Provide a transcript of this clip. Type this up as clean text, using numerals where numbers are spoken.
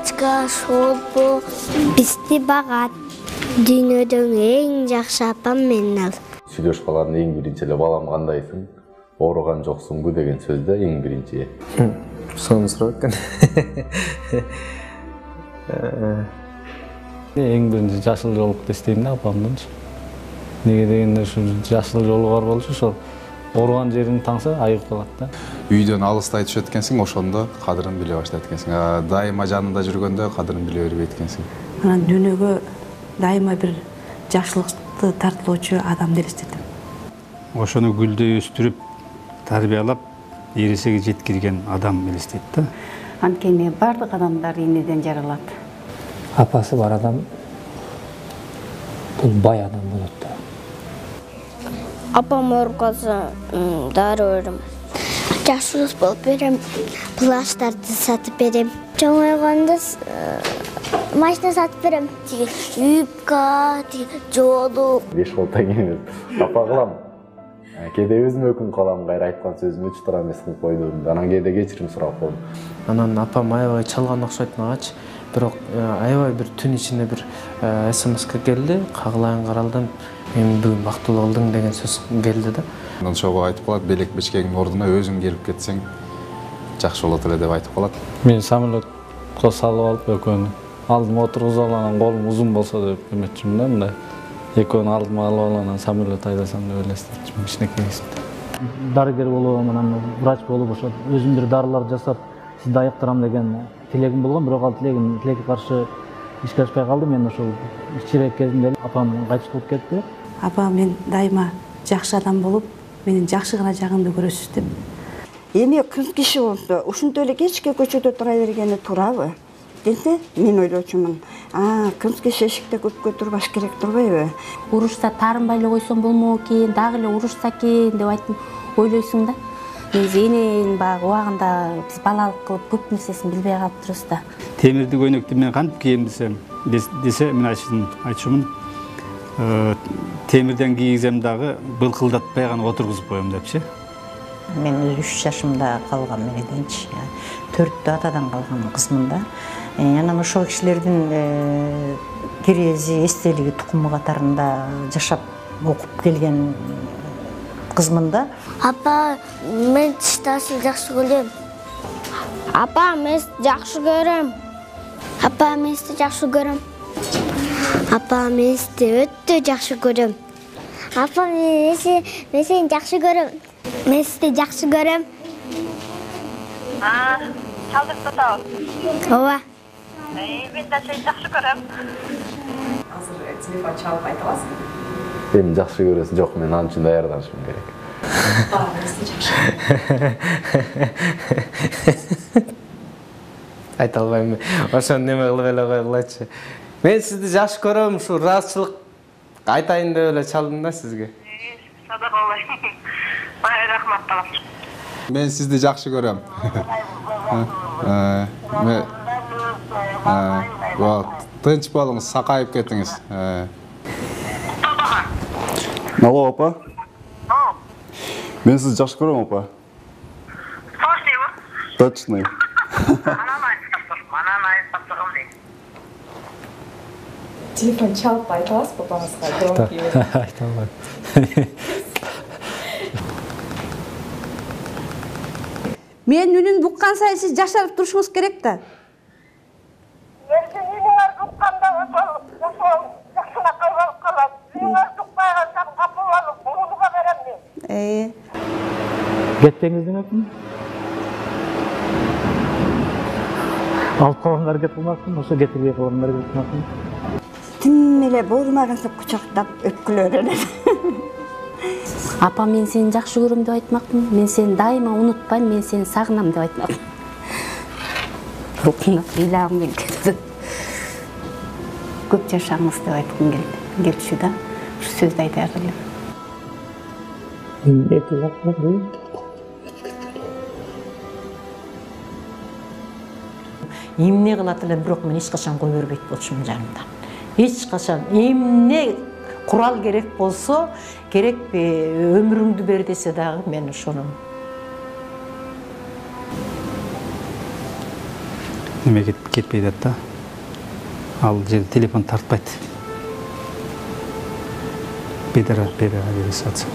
математика, шолпу, бизди багат. Дүйнөдөн эң жакшы апам менен ал. Сүйлөшүп калганда эң биринчи эле балам кандайсың? Ооруган жоксуңбу деген сөздө эң биринчи. Соны сурап экен. Эң биринчи жашыл жолукту издейм да апамдын. Неге дегенде ушу жашыл жолу бар болчу, ошол ооруган жерин таңса айыгып калат да. Үйдөн алыстай түшөт экенсиң, ошондо кадырын биле баштайт экенсиң. Дайыма жанында жүргөндө кадырын биле бербейт экенсиң. Анан дүйнөгө дайыма бир жакшылыкты тартылуучу адам элестетем. Ошону гүлдөй өстүрүп, тарбиялап, эресеге жеткирген адам элестейт да. Анткени бардык адамдар энеден жаралат. Апасы бар адам бул бай адам болот да. Апам ооруп калса, дары берем. Жакшыбыз болуп берем, плаштарды сатып берем. Чоңойгондо машина сатып берем. Юбка, жолу. 5 колтон кийип апа кылам. Кээде өзүм өкүн калам, кайра айткан сөзүмө чытыра эмес кылып койдум. Анан кээде кечирим сурап коем. Анан апам аябай чалган окшойт магачы. Бирок аябай бир түн ичинде бир СМС келди. Кагылайын каралдым. Мен бүгүн бактылуу болдуң деген сөз келди да. Анан ошого айтып калат, белек бечкеңдин ордуна өзүң келип кетсең жакшы болот эле деп айтып калат. Мен самолетко салып алып экөөнү алдыма отургузуп алган, колум узун болсо деп эметчүмүн да, мындай. Экөөнү алдыма алып алган, самолет айдасам деп элестетчүмүн, кичинекей кезимде. Дарыгер болуп, анан врач болуп, ошо өзүм бир дарылар жасап, сизди айыктырам деген тилегим болгон, бирок ал тилекке каршы ишке ашпай калды. Мен ошол кичирээк кезимде апам кайтыш болуп кетти. Апа, мен дайыма жакшы адам болуп, менин жакшы гана жагымды көрөсүз деп. Эми кыз киши болсо, ушунтой эле кечке көчөдө тура бергени турабы? Десе, мен ойлочумун. Кыз киши эшикте көпкө турбаш керек турбайбы? Урушса таарынбай эле койсоң болмок экен, дагы эле урушса экен деп айтып ойлойсуң да. Негизи эненин баягы убагында биз балалык кылып көп нерсесин билбей калыптырбыз да. Темирди көйнөктү мен кантип кийем десе, мен айтышмын. Темирден кийгизем дагы былкылдатпай гана отургузуп коем депчи. Мен 3 жашымда калган мененчи. 4 атадан калган кызмын да. Анан ошол кишилердин кирези, эстелиги, тукуму катарында жашап окуп келген кызмын да. Апа, мен тиштасын жакшы көрөм. Апа, мен жакшы көрөм. Апа, мен жакшы көрөм. Апа, мен өтө жакшы көрөм. Апа, мен сени жакшы көрөм. Мен сизди жакшы көрөм. Чалдырып татабыз. Ооба. Мен да сени жакшы көрөм. Азыр телефон чалып айта аласың? Эми жакшы көрөсүң, жок, мен ал үчүн даярданышым керек. Айта албайм. Ошону неме кылып эле койгулачы. Мен сизди жакшы көрөм, ушу ыраазычылык айтайын деп эле чалдым да сизге. Садакалай. Бай рахмат калам. Мен сизди жакшы көрөм. Тынч болуңуз, сакайып кетиңиз. Алло, апа. Мен сізді жақсы көрем, апа. Точно. Телефон чалып айта аласыз папаңызға? Айта албайм. Мен үнүн буккан сайын сиз жашарып турушуңуз керек да. Кетпеңиз демекмин. Алып калганга аракет кылмакмын, ошо кетирбей калганга аракет кылмакмын. Тим эле боорумагансып кучактап өпкүлөр эле. Апа, мен сени жакшы көрөм деп айтмакмын. Мен сени дайыма унутпайм, мен сени сагынам деп айтмакмын. Рухуна ыйлагым келди. Көп жашаңыз деп айткым келчү да. Ушу сөздү айтар элем. Эмне кылат элем, бирок мен эч качан кой бербейт болчумун жанымдан. Эч качан эмне курал керек болсо, керекпи өмүрүңдү бер десе дагы мен ошону. неме кетпей жатат да. Ал жерде телефон тартпайт. Бедара бере салса.